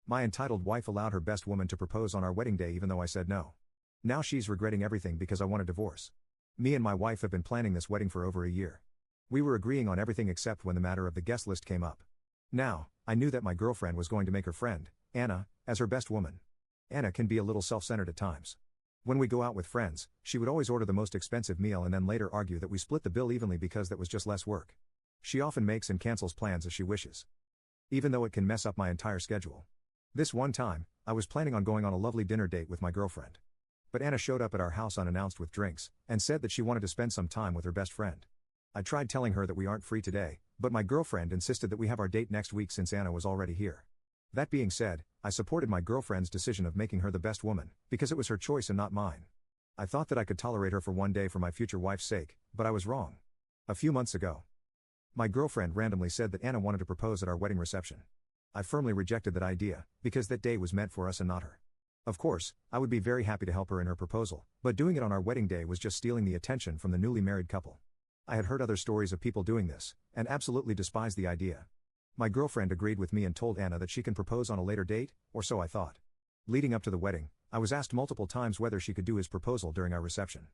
My entitled wife allowed her best woman to propose on our wedding day even though I said no. Now she's regretting everything because I want a divorce. Me and my wife have been planning this wedding for over a year. We were agreeing on everything except when the matter of the guest list came up. Now, I knew that my girlfriend was going to make her friend, Anna, as her best woman. Anna can be a little self-centered at times. When we go out with friends, she would always order the most expensive meal and then later argue that we split the bill evenly because that was just less work. She often makes and cancels plans as she wishes, even though it can mess up my entire schedule. This one time, I was planning on going on a lovely dinner date with my girlfriend. But Anna showed up at our house unannounced with drinks, and said that she wanted to spend some time with her best friend. I tried telling her that we aren't free today, but my girlfriend insisted that we have our date next week since Anna was already here. That being said, I supported my girlfriend's decision of making her the best woman, because it was her choice and not mine. I thought that I could tolerate her for one day for my future wife's sake, but I was wrong. A few months ago, my girlfriend randomly said that Anna wanted to propose at our wedding reception. I firmly rejected that idea, because that day was meant for us and not her. Of course, I would be very happy to help her in her proposal, but doing it on our wedding day was just stealing the attention from the newly married couple. I had heard other stories of people doing this, and absolutely despised the idea. My girlfriend agreed with me and told Anna that she can propose on a later date, or so I thought. Leading up to the wedding, I was asked multiple times whether she could do his proposal during our reception.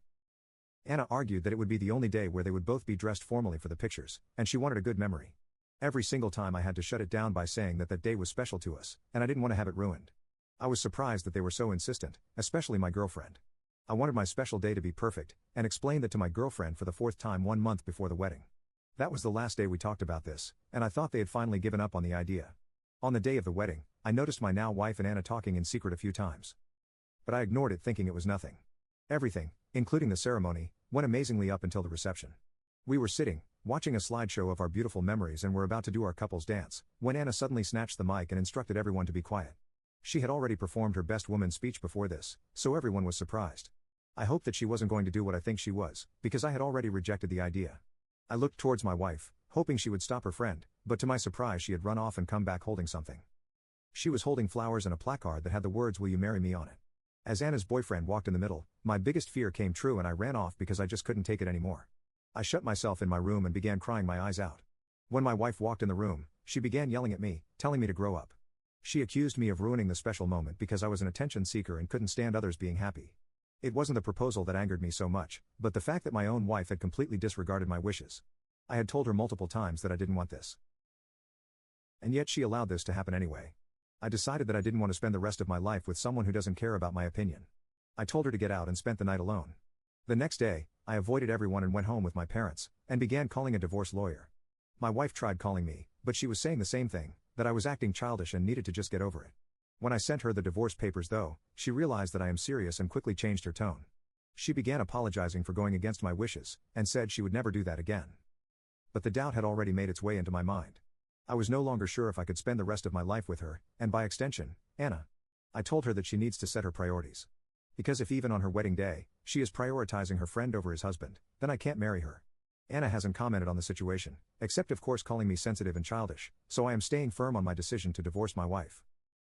Anna argued that it would be the only day where they would both be dressed formally for the pictures, and she wanted a good memory. Every single time I had to shut it down by saying that that day was special to us, and I didn't want to have it ruined. I was surprised that they were so insistent, especially my girlfriend. I wanted my special day to be perfect, and explained that to my girlfriend for the fourth time 1 month before the wedding. That was the last day we talked about this, and I thought they had finally given up on the idea. On the day of the wedding, I noticed my now wife and Anna talking in secret a few times. But I ignored it thinking it was nothing. Everything, including the ceremony, went amazingly up until the reception. We were sitting, watching a slideshow of our beautiful memories and were about to do our couple's dance, when Anna suddenly snatched the mic and instructed everyone to be quiet. She had already performed her best woman speech before this, so everyone was surprised. I hoped that she wasn't going to do what I think she was, because I had already rejected the idea. I looked towards my wife, hoping she would stop her friend, but to my surprise she had run off and come back holding something. She was holding flowers and a placard that had the words "Will you marry me" on it. As Anna's boyfriend walked in the middle, my biggest fear came true and I ran off because I just couldn't take it anymore. I shut myself in my room and began crying my eyes out. When my wife walked in the room, she began yelling at me, telling me to grow up. She accused me of ruining the special moment because I was an attention seeker and couldn't stand others being happy. It wasn't the proposal that angered me so much, but the fact that my own wife had completely disregarded my wishes. I had told her multiple times that I didn't want this. And yet she allowed this to happen anyway. I decided that I didn't want to spend the rest of my life with someone who doesn't care about my opinion. I told her to get out and spent the night alone. The next day, I avoided everyone and went home with my parents, and began calling a divorce lawyer. My wife tried calling me, but she was saying the same thing, that I was acting childish and needed to just get over it. When I sent her the divorce papers though, she realized that I am serious and quickly changed her tone. She began apologizing for going against my wishes, and said she would never do that again. But the doubt had already made its way into my mind. I was no longer sure if I could spend the rest of my life with her, and by extension, Anna. I told her that she needs to set her priorities. Because if even on her wedding day, she is prioritizing her friend over his husband, then I can't marry her. Anna hasn't commented on the situation, except of course calling me sensitive and childish, so I am staying firm on my decision to divorce my wife.